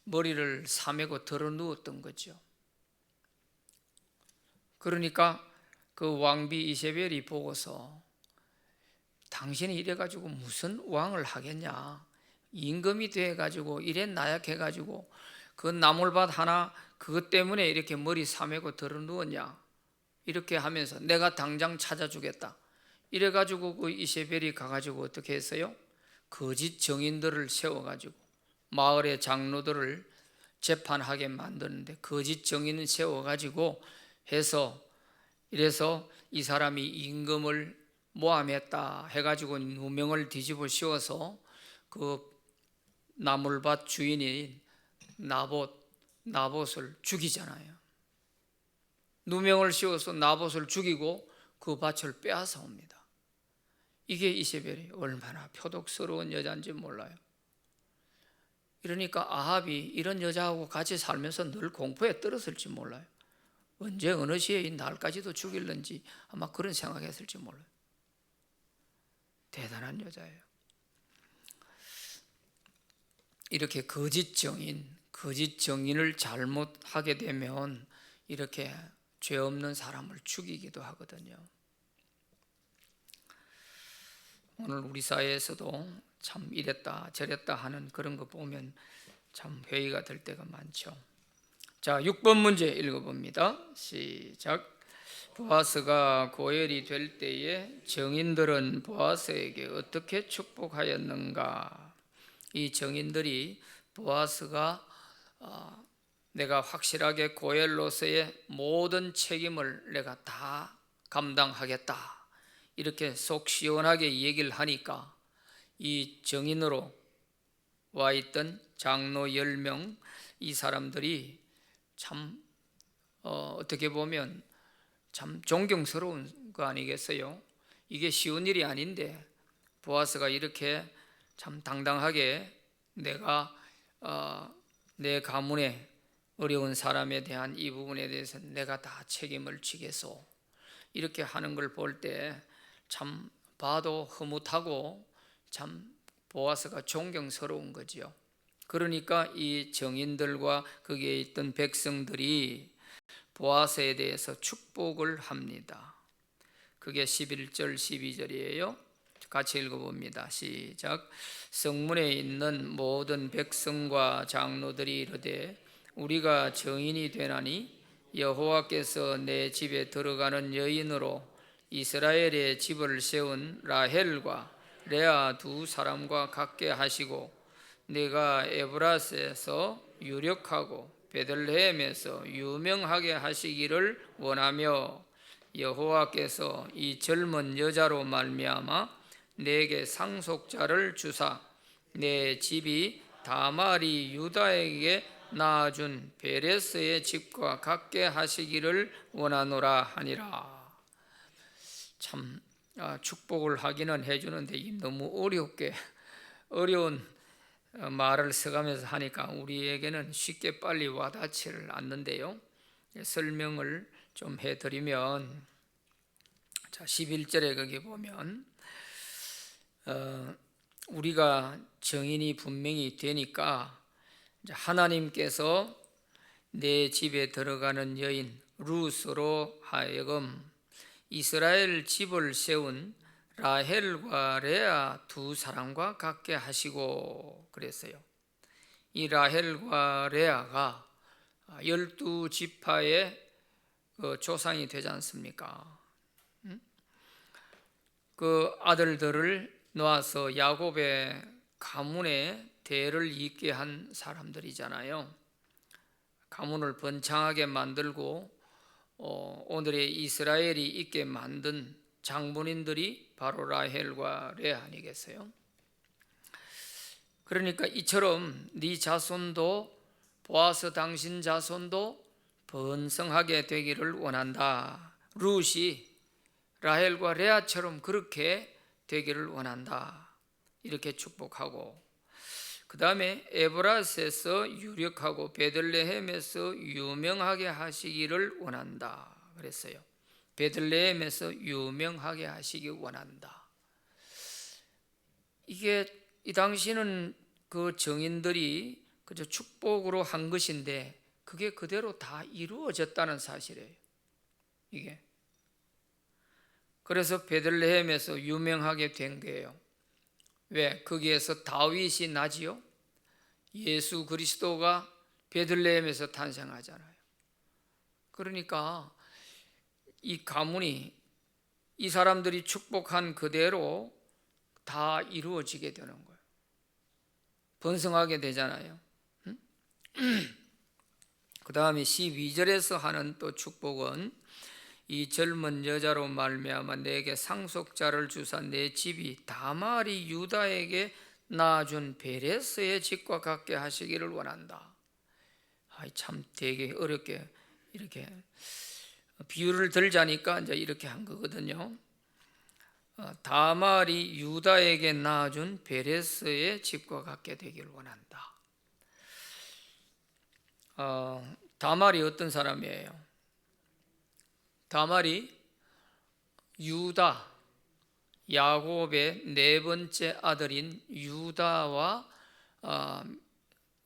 머리를 사매고 덜어 누웠던 거죠. 그러니까 그 왕비 이세벨이 보고서 당신이 이래가지고 무슨 왕을 하겠냐, 임금이 돼가지고 이래 나약해가지고 그 나물밭 하나 그것 때문에 이렇게 머리 사매고 덜어 누웠냐, 이렇게 하면서 내가 당장 찾아주겠다 이래가지고 그 이세벨이 가가지고 어떻게 했어요? 거짓 정인들을 세워가지고 마을의 장로들을 재판하게 만드는데 거짓 정인을 세워가지고 해서 이래서 이 사람이 임금을 모함했다 해가지고 누명을 뒤집어 씌워서 그 나물밭 주인인 나봇을 죽이잖아요. 누명을 씌워서 나봇을 죽이고 그 밭을 빼앗아 옵니다. 이게 이세벨이 얼마나 표독스러운 여자인지 몰라요. 이러니까 아합이 이런 여자하고 같이 살면서 늘 공포에 떨었을지 몰라요. 언제 어느 시에 날까지도 죽일는지 아마 그런 생각했을지 몰라요. 대단한 여자예요. 이렇게 거짓 정인을 잘못하게 되면 이렇게 죄 없는 사람을 죽이기도 하거든요. 오늘 우리 사회에서도 참 이랬다 저랬다 하는 그런 거 보면 참 회의가 될 때가 많죠. 자, 6번 문제 읽어봅니다. 시작. 보아스가 고엘이 될 때에 정인들은 보아스에게 어떻게 축복하였는가? 이 정인들이 보아스가 내가 확실하게 고엘로서의 모든 책임을 내가 다 감당하겠다 이렇게 속 시원하게 얘기를 하니까 이 정인으로 와 있던 장로 10명 이 사람들이 참 어떻게 보면 참 존경스러운 거 아니겠어요? 이게 쉬운 일이 아닌데 보아스가 이렇게 참 당당하게 내가 내 가문에 어려운 사람에 대한 이 부분에 대해서 내가 다 책임을 지겠소 이렇게 하는 걸 볼 때 참 봐도 흐뭇하고 참 보아스가 존경스러운 거지요. 그러니까 이 정인들과 거기에 있던 백성들이 보아스에 대해서 축복을 합니다. 그게 11절 12절이에요. 같이 읽어봅니다. 시작. 성문에 있는 모든 백성과 장로들이 이르되 우리가 정인이 되나니 여호와께서 내 집에 들어가는 여인으로 이스라엘의 집을 세운 라헬과 레아 두 사람과 같게 하시고 내가 에브라스에서 유력하고 베들레헴에서 유명하게 하시기를 원하며 여호와께서 이 젊은 여자로 말미암아 내게 상속자를 주사 내 집이 다말이 유다에게 낳아준 베레스의 집과 같게 하시기를 원하노라 하니라. 참 축복을 하기는 해주는데 너무 어려운 말을 써가면서 하니까 우리에게는 쉽게 빨리 와닿지를 않는데요. 설명을 좀 해드리면 자 11절에 거기 보면 우리가 정인이 분명히 되니까 하나님께서 내 집에 들어가는 여인 루스로 하여금 이스라엘 집을 세운 라헬과 레아 두 사람과 같게 하시고 그랬어요. 이 라헬과 레아가 12지파의 조상이 되지 않습니까? 그 아들들을 놓아서 야곱의 가문에 대를 잇게 한 사람들이잖아요. 가문을 번창하게 만들고 오늘의 이스라엘이 있게 만든 장본인들이 바로 라헬과 레아 아니겠어요? 그러니까 이처럼 네 자손도 보아스 당신 자손도 번성하게 되기를 원한다. 룻이 라헬과 레아처럼 그렇게 되기를 원한다. 이렇게 축복하고 그 다음에 에브라스에서 유력하고 베들레헴에서 유명하게 하시기를 원한다 그랬어요. 베들레헴에서 유명하게 하시기 원한다. 이게 이 당시는 그 정인들이 그저 축복으로 한 것인데 그게 그대로 다 이루어졌다는 사실이에요. 이게 그래서 베들레헴에서 유명하게 된 거예요. 왜? 거기에서 다윗이 나지요. 예수 그리스도가 베들레헴에서 탄생하잖아요. 그러니까 이 가문이 이 사람들이 축복한 그대로 다 이루어지게 되는 거예요. 번성하게 되잖아요. 그 다음에 12절에서 하는 또 축복은 이 젊은 여자로 말미암아 내게 상속자를 주사 내 집이 다말이 유다에게 낳아준 베레스의 집과 같게 하시기를 원한다. 참 되게 어렵게 이렇게 비유를 들자니까 이제 이렇게 한 거거든요. 다말이 유다에게 낳아준 베레스의 집과 같게 되기를 원한다. 다말이 어떤 사람이에요? 다말이 유다, 야곱의 네 번째 아들인 유다와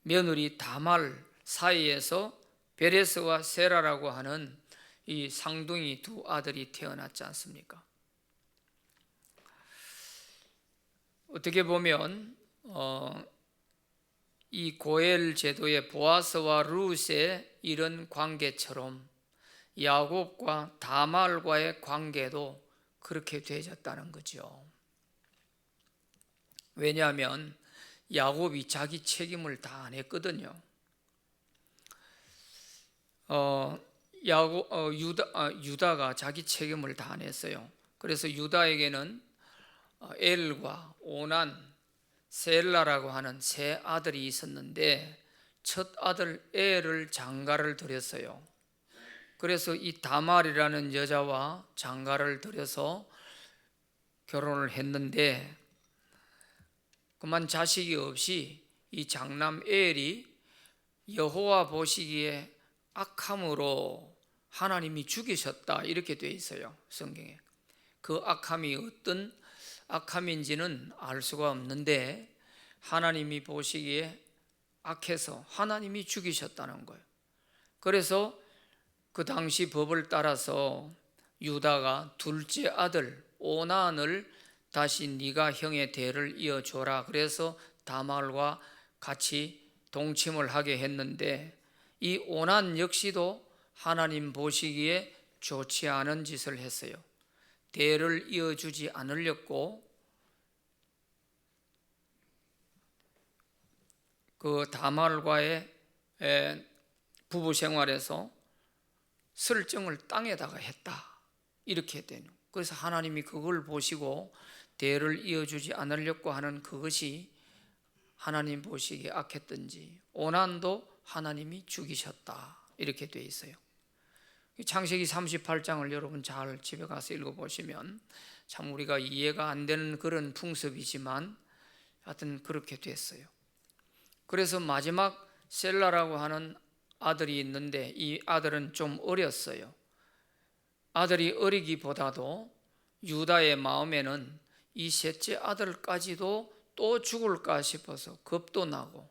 며느리 다말 사이에서 베레스와 세라라고 하는 이 상둥이 두 아들이 태어났지 않습니까? 어떻게 보면 이 고엘 제도의 보아스와 룻의 이런 관계처럼 야곱과 다말과의 관계도 그렇게 되어졌다는 거죠. 왜냐하면 야곱이 자기 책임을 다 안 했거든요. 유다가 자기 책임을 다 안 했어요. 그래서 유다에게는 엘과 오난, 셀라라고 하는 세 아들이 있었는데 첫 아들 엘을 장가를 들였어요. 그래서 이 다말이라는 여자와 장가를 들여서 결혼을 했는데 그만 자식이 없이 이 장남 엘이 여호와 보시기에 악함으로 하나님이 죽이셨다 이렇게 돼 있어요. 성경에. 그 악함이 어떤 악함인지는 알 수가 없는데 하나님이 보시기에 악해서 하나님이 죽이셨다는 거예요. 그래서 그 당시 법을 따라서 유다가 둘째 아들 오난을 다시 네가 형의 대를 이어줘라. 그래서 다말과 같이 동침을 하게 했는데 이 오난 역시도 하나님 보시기에 좋지 않은 짓을 했어요. 대를 이어주지 않으려고 그 다말과의 부부 생활에서 설정을 땅에다가 했다 이렇게 되는. 그래서 하나님이 그걸 보시고 대를 이어주지 않으려고 하는 그것이 하나님 보시기에 악했던지 오난도 하나님이 죽이셨다 이렇게 돼 있어요. 창세기 38장을 여러분 잘 집에 가서 읽어보시면 참 우리가 이해가 안 되는 그런 풍습이지만 하여튼 그렇게 됐어요. 그래서 마지막 셀라라고 하는 아들이 있는데 이 아들은 좀 어렸어요. 아들이 어리기보다도 유다의 마음에는 이 셋째 아들까지도 또 죽을까 싶어서 겁도 나고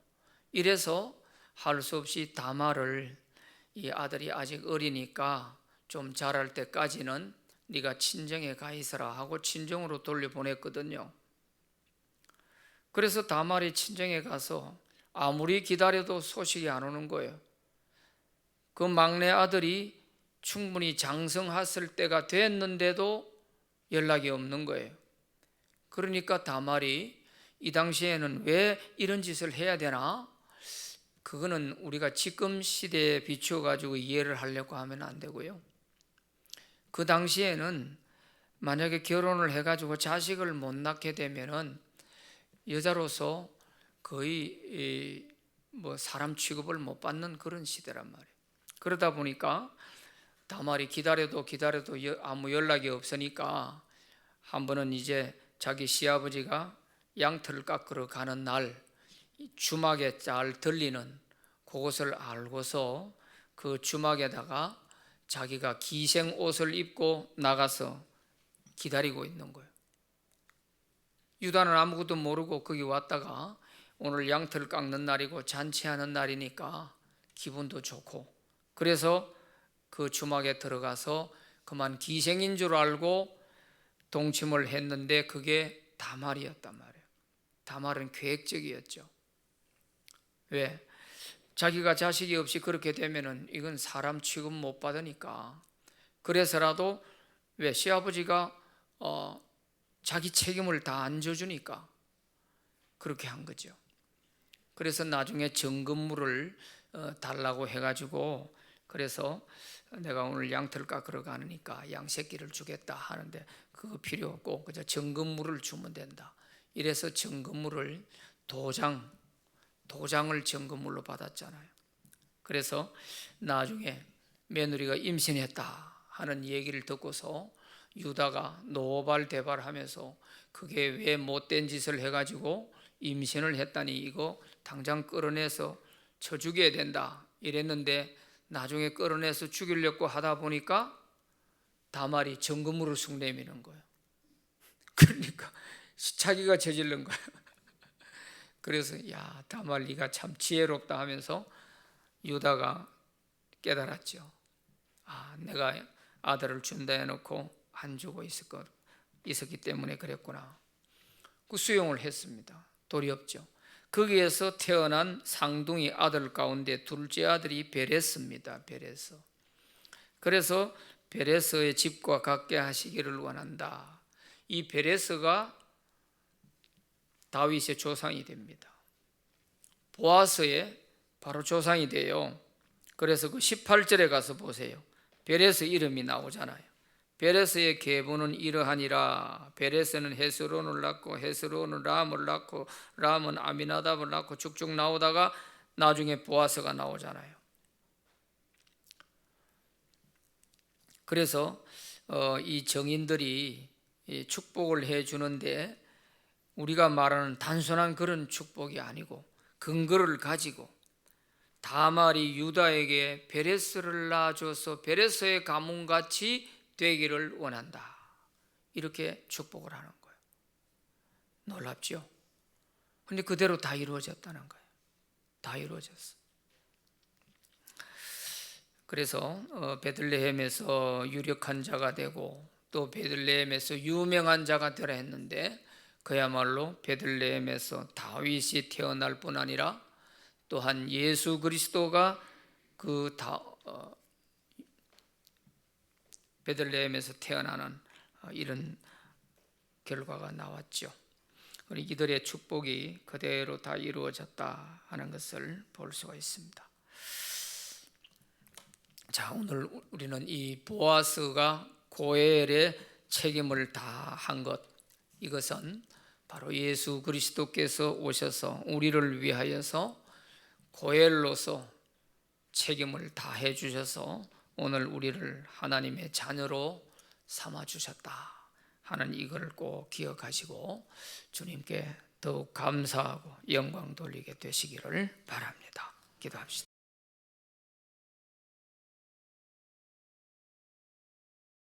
이래서 할 수 없이 다말을 이 아들이 아직 어리니까 좀 자랄 때까지는 네가 친정에 가 있어라 하고 친정으로 돌려보냈거든요. 그래서 다말이 친정에 가서 아무리 기다려도 소식이 안 오는 거예요. 그 막내 아들이 충분히 장성했을 때가 됐는데도 연락이 없는 거예요. 그러니까 다말이 이 당시에는 왜 이런 짓을 해야 되나? 그거는 우리가 지금 시대에 비추어 가지고 이해를 하려고 하면 안 되고요. 그 당시에는 만약에 결혼을 해가지고 자식을 못 낳게 되면은 여자로서 거의 사람 취급을 못 받는 그런 시대란 말이에요. 그러다 보니까 다말이 기다려도 아무 연락이 없으니까 한 번은 이제 자기 시아버지가 양털을 깎으러 가는 날 주막에 잘 들리는 그것을 알고서 그 주막에다가 자기가 기생 옷을 입고 나가서 기다리고 있는 거예요. 유다는 아무것도 모르고 거기 왔다가 오늘 양털 깎는 날이고 잔치하는 날이니까 기분도 좋고, 그래서 그 주막에 들어가서 그만 기생인 줄 알고 동침을 했는데 그게 다말이었단 말이에요. 다말은 계획적이었죠. 왜? 자기가 자식이 없이 그렇게 되면은 이건 사람 취급 못 받으니까, 그래서라도 왜 시아버지가 자기 책임을 다 안 져주니까 그렇게 한 거죠. 그래서 나중에 정금물을 달라고 해가지고, 그래서 내가 오늘 양털 깎으러 가니까 양 새끼를 주겠다 하는데 그거 필요 없고 그저 정금물을 주면 된다. 이래서 정금물을 도장을 정금물로 받았잖아요. 그래서 나중에 며느리가 임신했다 하는 얘기를 듣고서 유다가 노발대발하면서 그게 왜 못된 짓을 해가지고 임신을 했다니 이거 당장 끌어내서 쳐 죽여야 된다 이랬는데, 나중에 끌어내서 죽이려고 하다 보니까 다말이 정금으로 쑥 내미는 거예요. 그러니까 자기가 저지른 거예요. 그래서 야, 다말 네가 참 지혜롭다 하면서 유다가 깨달았죠. 내가 아들을 준다 해놓고 안 주고 있었기 때문에 그랬구나. 그 수용을 했습니다. 도리 없죠. 거기에서 태어난 상둥이 아들 가운데 둘째 아들이 베레스입니다. 베레스. 그래서 베레스의 집과 같게 하시기를 원한다. 이 베레스가 다윗의 조상이 됩니다. 보아스의 바로 조상이 돼요. 그래서 그 18절에 가서 보세요. 베레스 이름이 나오잖아요. 베레스의 계보는 이러하니라. 베레스는 헤스론을 낳고 헤스론은 람을 낳고 람은 아미나답을 낳고 쭉쭉 나오다가 나중에 보아스가 나오잖아요. 그래서 이 정인들이 축복을 해주는데 우리가 말하는 단순한 그런 축복이 아니고 근거를 가지고 다말이 유다에게 베레스를 낳아줘서 베레스의 가문같이 되기를 원한다, 이렇게 축복을 하는 거예요. 놀랍죠? 그런데 그대로 다 이루어졌다는 거예요. 다 이루어졌어. 그래서 베들레헴에서 유력한 자가 되고 또 베들레헴에서 유명한 자가 되라 했는데 그야말로 베들레헴에서 다윗이 태어날 뿐 아니라 또한 예수 그리스도가 베들레헴에서 태어나는 이런 결과가 나왔죠. 이들의 축복이 그대로 다 이루어졌다 하는 것을 볼 수가 있습니다. 자, 오늘 우리는 이 보아스가 고엘의 책임을 다 한 것, 이것은 바로 예수 그리스도께서 오셔서 우리를 위하여서 고엘로서 책임을 다 해주셔서 오늘 우리를 하나님의 자녀로 삼아주셨다 하는 이걸 꼭 기억하시고 주님께 더욱 감사하고 영광 돌리게 되시기를 바랍니다. 기도합시다.